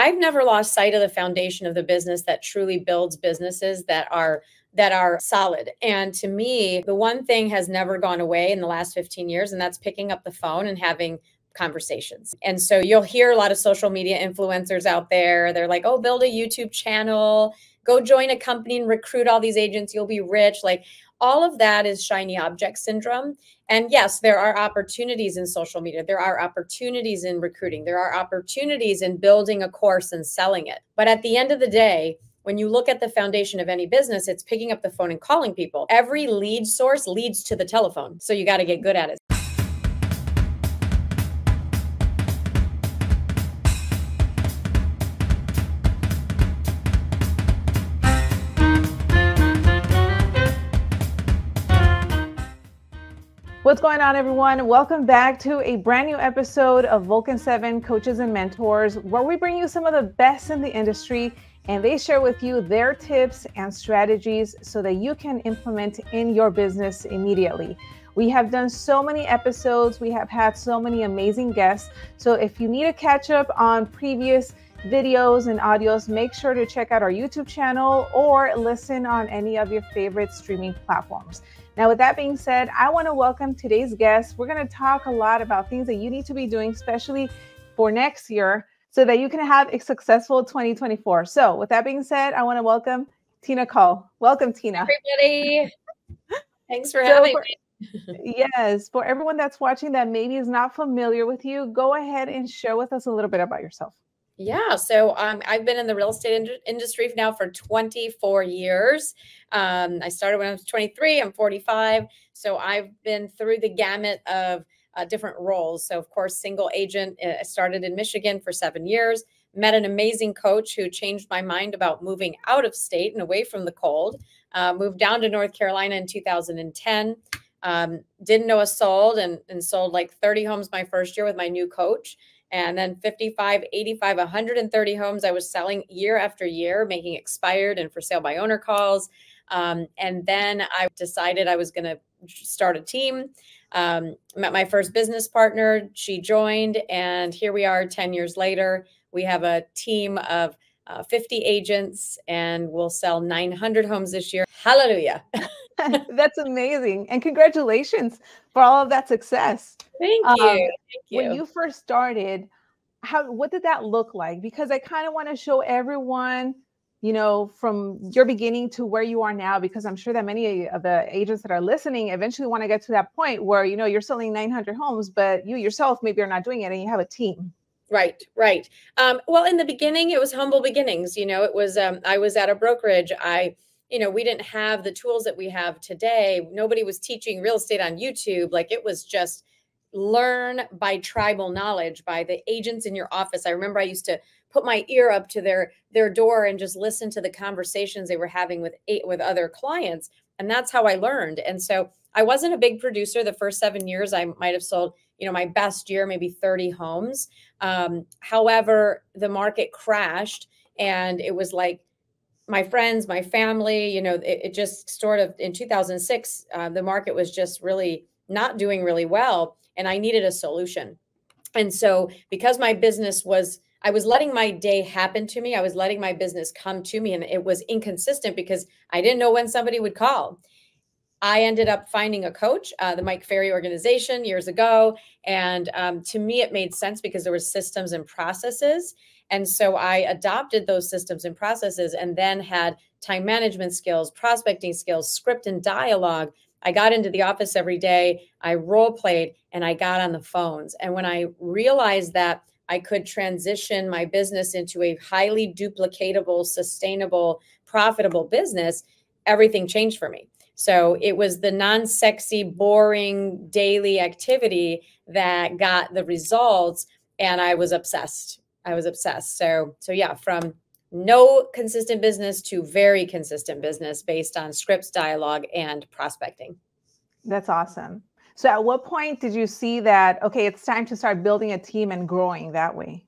I've never lost sight of the foundation of the business that truly builds businesses that are solid. And to me, the one thing has never gone away in the last 15 years, and that's picking up the phone and having conversations. And so you'll hear a lot of social media influencers out there. They're like, oh, build a YouTube channel, go join a company and recruit all these agents. You'll be rich. Like all of that is shiny object syndrome. And yes, there are opportunities in social media. There are opportunities in recruiting. There are opportunities in building a course and selling it. But at the end of the day, when you look at the foundation of any business, it's picking up the phone and calling people. Every lead source leads to the telephone. So you got to get good at it. What's going on, everyone? Welcome back to a brand new episode of Vulcan7 Coaches and Mentors, where we bring you some of the best in the industry and they share with you their tips and strategies so that you can implement in your business immediately. We have done so many episodes. We have had so many amazing guests. So if you need to catch up on previous videos and audios, make sure to check out our YouTube channel or listen on any of your favorite streaming platforms. Now, with that being said, I want to welcome today's guest. We're going to talk a lot about things that you need to be doing, especially for next year, so that you can have a successful 2024. So with that being said, I want to welcome Tina Caul. Welcome, Tina. Everybody. Thanks for having me. Yes, for everyone that's watching that maybe is not familiar with you, go ahead and share with us a little bit about yourself. Yeah, so I've been in the real estate industry now for 24 years. I started when I was 23, I'm 45. So I've been through the gamut of different roles. So of course, single agent, I started in Michigan for 7 years, met an amazing coach who changed my mind about moving out of state and away from the cold, moved down to North Carolina in 2010, didn't know a sold and sold like 30 homes my first year with my new coach. And then 55, 85, 130 homes I was selling year after year, making expired and for sale by owner calls. And then I decided I was going to start a team. Met my first business partner. She joined. And here we are 10 years later. We have a team of 50 agents and we'll sell 900 homes this year. Hallelujah. That's amazing. And congratulations for all of that success. Thank you. Thank you. When you first started, what did that look like? Because I kind of want to show everyone, you know, from your beginning to where you are now, because I'm sure that many of the agents that are listening eventually want to get to that point where, you know, you're selling 900 homes, but you yourself maybe are not doing it and you have a team. Right, right. Well, in the beginning, it was humble beginnings. You know, it was, I was at a brokerage. We didn't have the tools that we have today. Nobody was teaching real estate on YouTube. Like it was just learn by tribal knowledge, by the agents in your office. I remember I used to put my ear up to their door and just listen to the conversations they were having with other clients. And that's how I learned. And so I wasn't a big producer. The first 7 years, I might have sold, my best year, maybe 30 homes. However, the market crashed and it was like, my friends, my family, it just sort of in 2006, the market was just really not doing really well. And I needed a solution. And so because my business I was letting my day happen to me. I was letting my business come to me. And it was inconsistent because I didn't know when somebody would call. I ended up finding a coach, the Mike Ferry organization years ago. And to me, it made sense because there were systems and processes. And so I adopted those systems and processes and then had time management skills, prospecting skills, script and dialogue. I got into the office every day, I role played, and I got on the phones. And when I realized that I could transition my business into a highly duplicatable, sustainable, profitable business, everything changed for me. So it was the non-sexy, boring daily activity that got the results. And I was obsessed. So yeah, from no consistent business to very consistent business based on scripts, dialogue, and prospecting. That's awesome. So at what point did you see that, okay, it's time to start building a team and growing that way?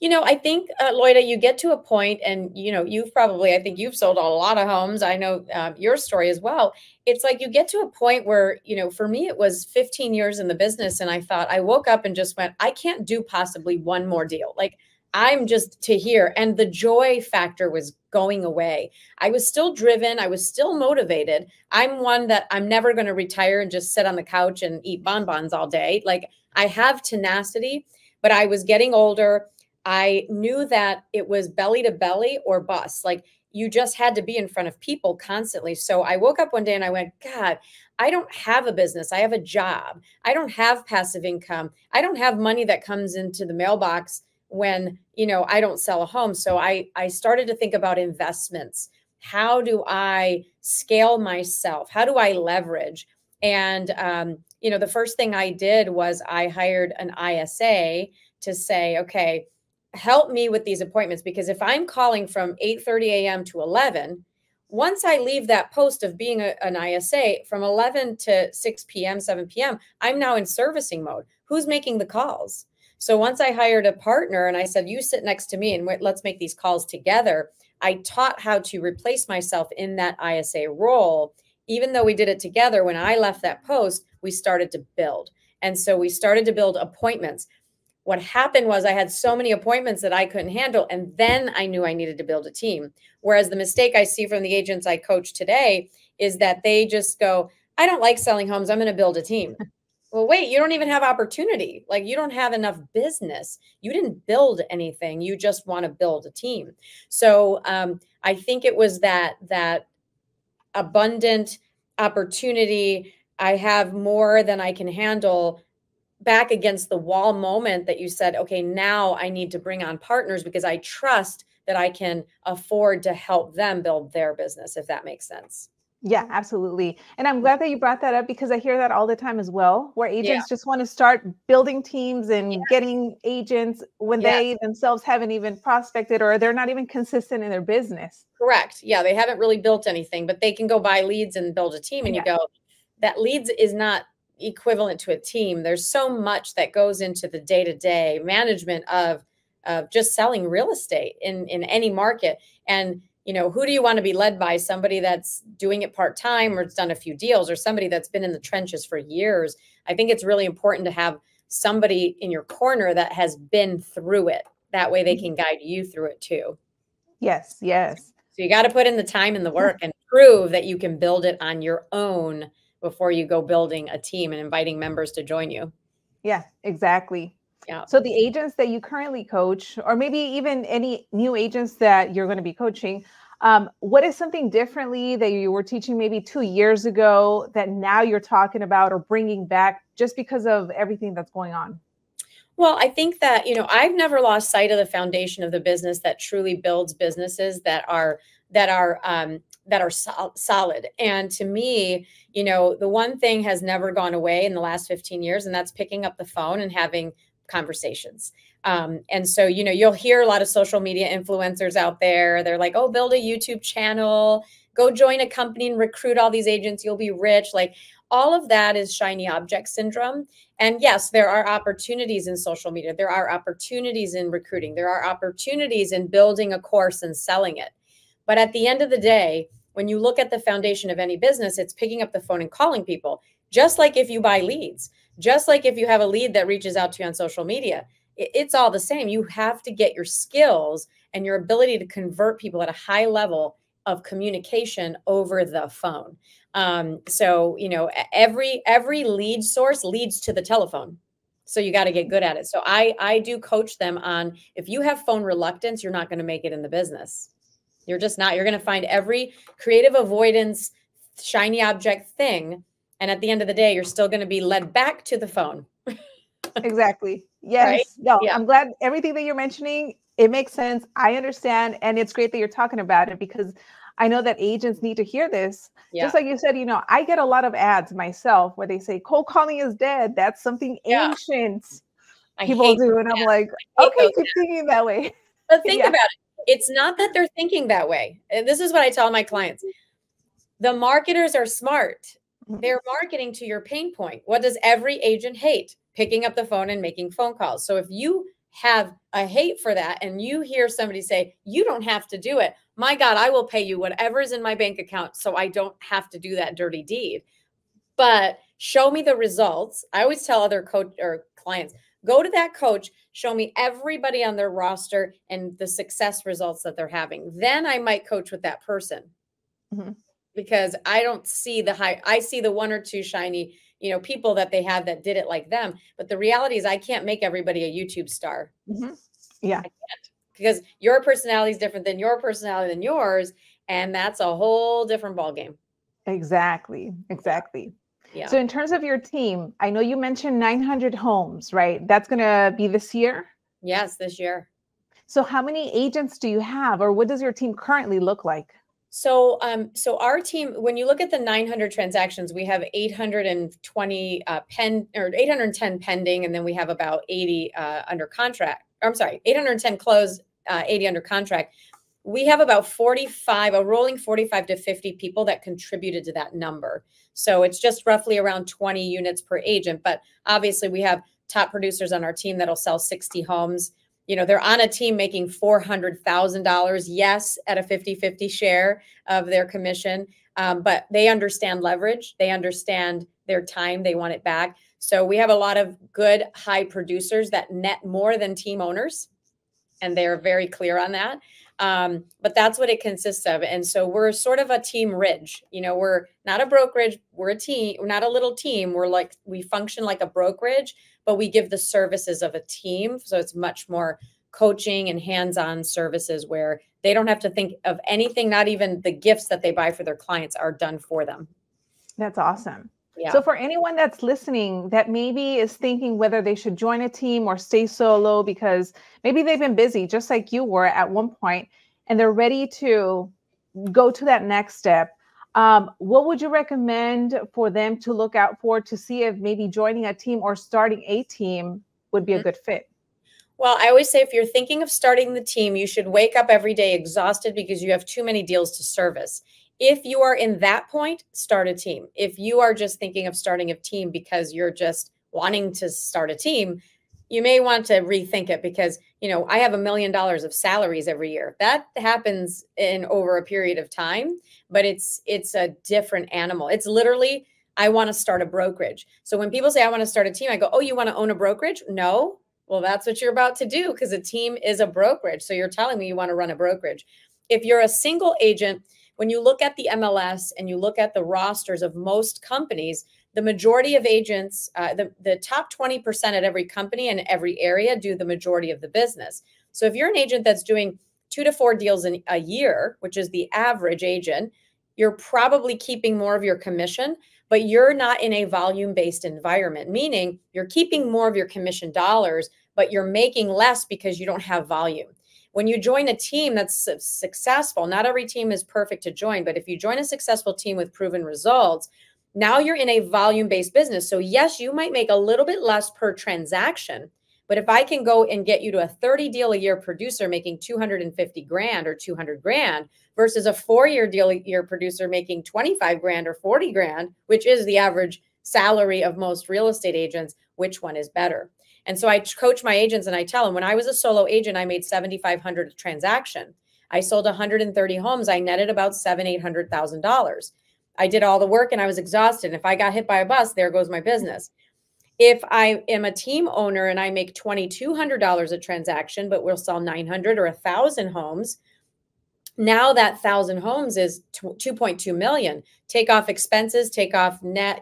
I think, Loida, you get to a point and, I think you've sold a lot of homes. I know your story as well. It's like you get to a point where, for me, it was 15 years in the business. And I woke up and just went, I can't do possibly one more deal. Like I'm just to hear. And the joy factor was going away. I was still driven. I was still motivated. I'm one that I'm never going to retire and just sit on the couch and eat bonbons all day. Like, I have tenacity, but I was getting older. I knew that it was belly to belly or bust. Like, you just had to be in front of people constantly. So I woke up one day and I went, God, I don't have a business. I have a job. I don't have passive income. I don't have money that comes into the mailbox when, I don't sell a home. So I started to think about investments. How do I scale myself? How do I leverage? And, the first thing I did was I hired an ISA to say, okay, help me with these appointments, because if I'm calling from 8:30 a.m. to 11, once I leave that post of being an ISA from 11 to 6 p.m., 7 p.m., I'm now in servicing mode. Who's making the calls? So once I hired a partner and I said, you sit next to me and let's make these calls together, I taught how to replace myself in that ISA role. Even though we did it together, when I left that post, we started to build. And so we started to build appointments. What happened was I had so many appointments that I couldn't handle. And then I knew I needed to build a team. Whereas the mistake I see from the agents I coach today is that they just go, I don't like selling homes. I'm going to build a team. Well, wait, you don't even have opportunity. Like, you don't have enough business. You didn't build anything. You just want to build a team. So I think it was that abundant opportunity. I have more than I can handle, back against the wall moment that you said, okay, now I need to bring on partners because I trust that I can afford to help them build their business, if that makes sense. Yeah, absolutely. And I'm glad that you brought that up because I hear that all the time as well, where Yeah. agents just want to start building teams and getting agents when they themselves haven't even prospected or they're not even consistent in their business. Correct. Yeah, they haven't really built anything, but they can go buy leads and build a team. And you go, that leads is not equivalent to a team. There's so much that goes into the day-to-day management of just selling real estate in any market. And who do you want to be led by? Somebody that's doing it part-time or it's done a few deals, or somebody that's been in the trenches for years. I think it's really important to have somebody in your corner that has been through it. That way they can guide you through it too. Yes, yes. So you got to put in the time and the work and prove that you can build it on your own before you go building a team and inviting members to join you. Yeah, exactly. Yeah. So the agents that you currently coach, or maybe even any new agents that you're going to be coaching, what is something differently that you were teaching maybe 2 years ago that now you're talking about or bringing back just because of everything that's going on? Well, I think that, I've never lost sight of the foundation of the business that truly builds businesses that are solid. And to me, the one thing has never gone away in the last 15 years, and that's picking up the phone and having conversations. And so, you'll hear a lot of social media influencers out there. They're like, oh, build a YouTube channel, go join a company and recruit all these agents. You'll be rich. Like, all of that is shiny object syndrome. And yes, there are opportunities in social media. There are opportunities in recruiting. There are opportunities in building a course and selling it. But at the end of the day, when you look at the foundation of any business, it's picking up the phone and calling people. Just like if you buy leads, just like if you have a lead that reaches out to you on social media, it's all the same. You have to get your skills and your ability to convert people at a high level of communication over the phone. So, every lead source leads to the telephone. So you got to get good at it. So I do coach them on, if you have phone reluctance, you're not going to make it in the business. You're just not. You're going to find every creative avoidance, shiny object thing. And at the end of the day, you're still going to be led back to the phone. Exactly. Yes. Right? No, Yeah. I'm glad everything that you're mentioning, it makes sense. I understand. And it's great that you're talking about it because I know that agents need to hear this. Yeah. Just like you said, I get a lot of ads myself where they say cold calling is dead. That's something ancient people do. And I'm like, okay, keep thinking that way. But think about it. It's not that they're thinking that way. And this is what I tell my clients. The marketers are smart. They're marketing to your pain point. What does every agent hate? Picking up the phone and making phone calls. So if you have a hate for that and you hear somebody say, you don't have to do it. My God, I will pay you whatever's in my bank account so I don't have to do that dirty deed. But show me the results. I always tell other coach or clients, Go to that coach, show me everybody on their roster and the success results that they're having. Then I might coach with that person. Mm-hmm. Because I don't see the high, I see the one or two shiny, people that they have that did it like them. But the reality is I can't make everybody a YouTube star. Mm-hmm. Yeah. I can't, because your personality is different than your personality than yours. And that's a whole different ballgame. Exactly. Exactly. Yeah. So in terms of your team, I know you mentioned 900 homes, right? That's going to be this year? Yes, this year. So how many agents do you have, or what does your team currently look like? So our team, when you look at the 900 transactions, we have 820 810 pending, and then we have about 80 under contract. I'm sorry, 810 closed, 80 under contract. We have about 45, a rolling 45 to 50 people that contributed to that number. So it's just roughly around 20 units per agent. But obviously, we have top producers on our team that'll sell 60 homes. They're on a team making $400,000, yes, at a 50-50 share of their commission. But they understand leverage. They understand their time. They want it back. So we have a lot of good high producers that net more than team owners. And they're very clear on that. But that's what it consists of. And so we're sort of a team ridge. We're not a brokerage. We're a team. We're not a little team. We function like a brokerage, but we give the services of a team. So it's much more coaching and hands-on services where they don't have to think of anything, not even the gifts that they buy for their clients are done for them. That's awesome. Yeah. So for anyone that's listening that maybe is thinking whether they should join a team or stay solo because maybe they've been busy just like you were at one point and they're ready to go to that next step, what would you recommend for them to look out for to see if maybe joining a team or starting a team would be a good fit? Well, I always say if you're thinking of starting the team, you should wake up every day exhausted because you have too many deals to service. If you are in that point, start a team. If you are just thinking of starting a team because you're just wanting to start a team, you may want to rethink it because, I have $1 million of salaries every year. That happens in over a period of time, but it's a different animal. It's literally, I want to start a brokerage. So when people say I want to start a team, I go, oh, you want to own a brokerage? No. Well, that's what you're about to do because a team is a brokerage. So you're telling me you want to run a brokerage. If you're a single agent, when you look at the MLS and you look at the rosters of most companies, the majority of agents, the top 20% at every company and every area do the majority of the business. So if you're an agent that's doing 2 to 4 deals in a year, which is the average agent, you're probably keeping more of your commission, but you're not in a volume-based environment, meaning you're keeping more of your commission dollars, but you're making less because you don't have volume. When you join a team that's successful, not every team is perfect to join, but if you join a successful team with proven results, now you're in a volume-based business. So yes, you might make a little bit less per transaction, but if I can go and get you to a 30 deal a year producer making 250 grand or 200 grand versus a 4-year deal a year producer making 25 grand or 40 grand, which is the average salary of most real estate agents, which one is better? And so I coach my agents and I tell them when I was a solo agent, I made $7,500 a transaction. I sold 130 homes. I netted about $700,000-$800,000. I did all the work and I was exhausted. And if I got hit by a bus, there goes my business. If I am a team owner and I make $2,200 a transaction, but we'll sell 900 or 1,000 homes, now that 1,000 homes is 2.2 million. Take off expenses, take off net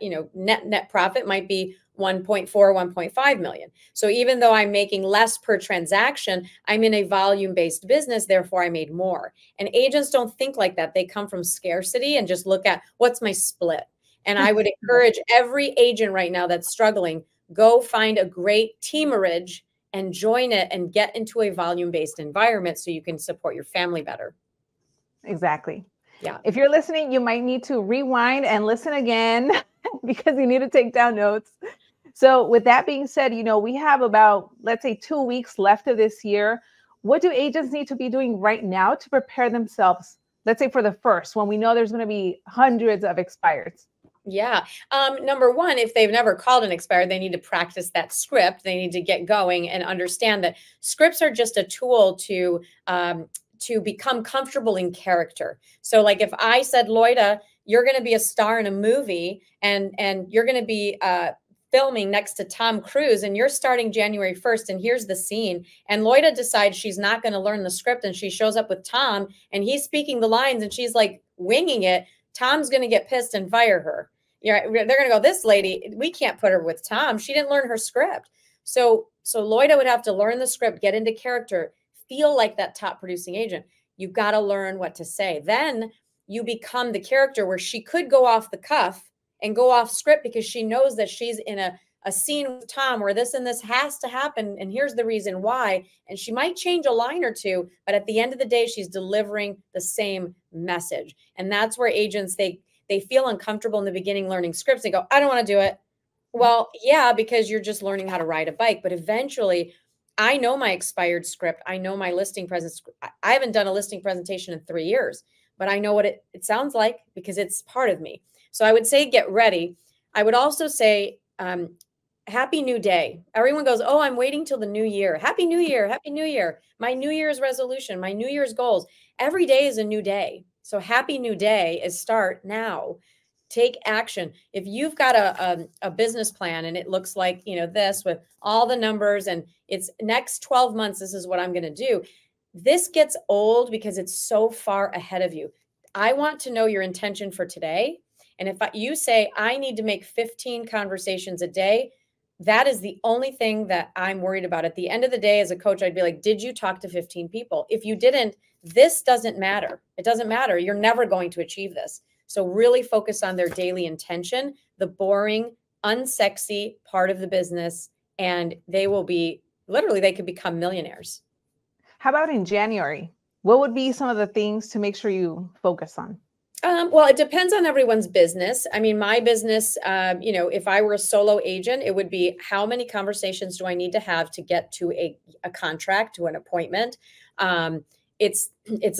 profit might be 1.4, 1.5 million. So even though I'm making less per transaction, I'm in a volume-based business, therefore I made more. And agents don't think like that. They come from scarcity and just look at what's my split. And I would encourage every agent right now that's struggling, go find a great teamerage and join it and get into a volume-based environment so you can support your family better. Exactly. Yeah. If you're listening, you might need to rewind and listen again because you need to take down notes. So with that being said, we have about, let's say 2 weeks left of this year. What do agents need to be doing right now to prepare themselves, let's say for the first, when we know there's going to be hundreds of expireds? Yeah. Number one, if they've never called an expired, they need to practice that script. They need to get going and understand that scripts are just a tool to become comfortable in character. So like if I said, Loida, you're going to be a star in a movie and you're going to be filming next to Tom Cruise and you're starting January 1st and here's the scene. And Loida decides she's not going to learn the script and she shows up with Tom and he's speaking the lines and she's like winging it. Tom's going to get pissed and fire her. They're going to go, this lady, we can't put her with Tom. She didn't learn her script. So Loida would have to learn the script, get into character, feel like that top producing agent. You've got to learn what to say. Then you become the character where she could go off the cuff and go off script because she knows that she's in a scene with Tom where this and this has to happen. And here's the reason why. And she might change a line or two, but at the end of the day, she's delivering the same message. And that's where agents, they feel uncomfortable in the beginning learning scripts. They go, I don't want to do it. Well, yeah, because you're just learning how to ride a bike. But eventually, I know my expired script. I know my listing presentation. I haven't done a listing presentation in 3 years, but I know what it sounds like because it's part of me. So I would say get ready. I would also say happy new day. Everyone goes, oh, I'm waiting till the new year. Happy New Year. Happy New Year. My New Year's resolution, my New Year's goals. Every day is a new day. So happy new day is start now. Take action. If you've got a business plan and it looks like, this with all the numbers and it's next 12 months, this is what I'm going to do. This gets old because it's so far ahead of you. I want to know your intention for today. And if you say, I need to make 15 conversations a day, that is the only thing that I'm worried about. At the end of the day, as a coach, I'd be like, did you talk to 15 people? If you didn't, this doesn't matter. It doesn't matter. You're never going to achieve this. So really focus on their daily intention, the boring, unsexy part of the business, and they will be, literally, they could become millionaires. How about in January? What would be some of the things to make sure you focus on? Well, it depends on everyone's business. I mean, my business, if I were a solo agent, it would be how many conversations do I need to have to get to a contract, to an appointment? It's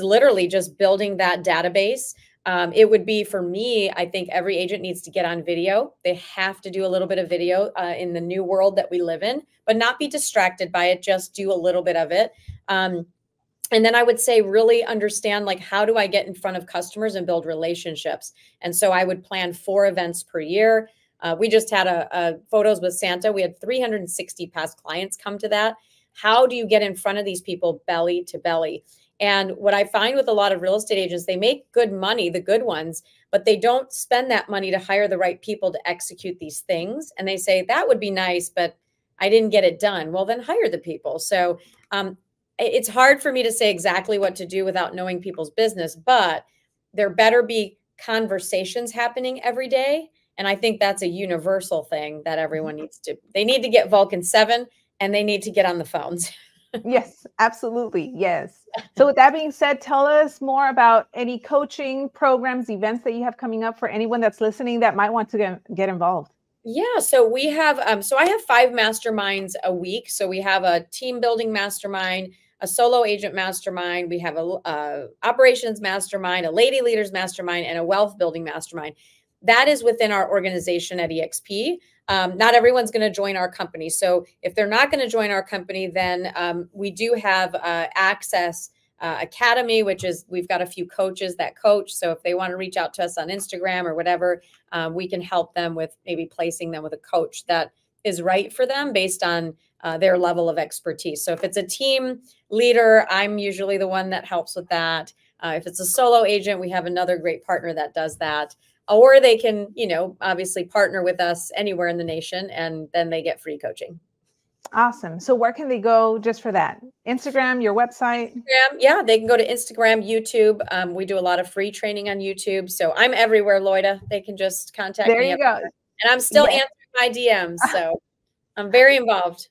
literally just building that database. It would be for me, I think every agent needs to get on video. They have to do a little bit of video in the new world that we live in, but not be distracted by it. Just do a little bit of it. And then I would say really understand, like, how do I get in front of customers and build relationships? And so I would plan 4 events per year. We just had a photos with Santa. We had 360 past clients come to that. How do you get in front of these people belly to belly? And what I find with a lot of real estate agents, they make good money, the good ones, but they don't spend that money to hire the right people to execute these things. And they say, that would be nice, but I didn't get it done. Well, then hire the people. So it's hard for me to say exactly what to do without knowing people's business, but there better be conversations happening every day. And I think that's a universal thing that everyone needs to, they need to get Vulcan7 and they need to get on the phones. Yes, absolutely. Yes. So with that being said, tell us more about any coaching programs, events that you have coming up for anyone that's listening that might want to get involved. Yeah. So we have, so I have 5 masterminds a week. So we have a team building mastermind, a solo agent mastermind. We have a operations mastermind, a lady leaders mastermind, and a wealth building mastermind. That is within our organization at EXP. Not everyone's going to join our company. So if they're not going to join our company, then we do have Access Academy, which is, we've got a few coaches that coach. So if they want to reach out to us on Instagram or whatever, we can help them with maybe placing them with a coach that is right for them based on their level of expertise. So if it's a team leader, I'm usually the one that helps with that. If it's a solo agent, we have another great partner that does that. Or they can, obviously partner with us anywhere in the nation, and then they get free coaching. Awesome. So where can they go just for that? Instagram, your website? Instagram, yeah, they can go to Instagram, YouTube. We do a lot of free training on YouTube. So I'm everywhere, Loida. They can just contact me. There you go. And I'm still answering my DMs. So I'm very involved.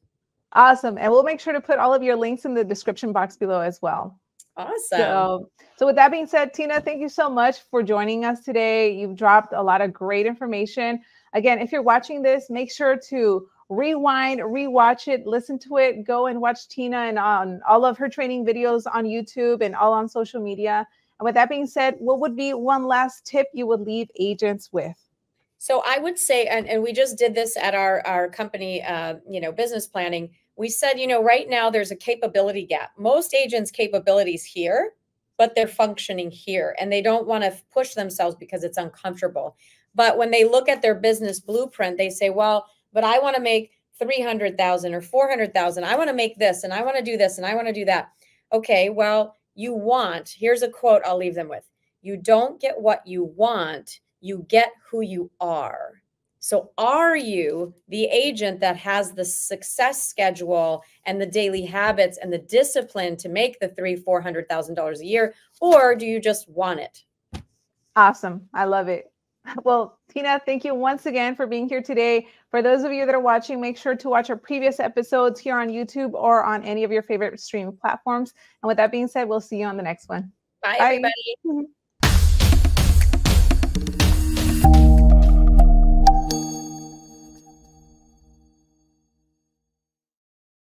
Awesome. And we'll make sure to put all of your links in the description box below as well. Awesome. So with that being said, Tina, thank you so much for joining us today. You've dropped a lot of great information. Again, if you're watching this, make sure to rewind, rewatch it, listen to it, go and watch Tina and on all of her training videos on YouTube and all on social media. And with that being said, what would be one last tip you would leave agents with? So I would say, and we just did this at our company, business planning. We said, right now there's a capability gap. Most agents' capabilities here, but they're functioning here and they don't want to push themselves because it's uncomfortable. But when they look at their business blueprint, they say, well, but I want to make 300,000 or 400,000. I want to make this and I want to do this and I want to do that. Okay, well, here's a quote I'll leave them with. You don't get what you want, you get who you are. So are you the agent that has the success schedule and the daily habits and the discipline to make the $300,000-$400,000 a year, or do you just want it? Awesome. I love it. Well, Tina, thank you once again for being here today. For those of you that are watching, make sure to watch our previous episodes here on YouTube or on any of your favorite streaming platforms. And with that being said, we'll see you on the next one. Bye, everybody.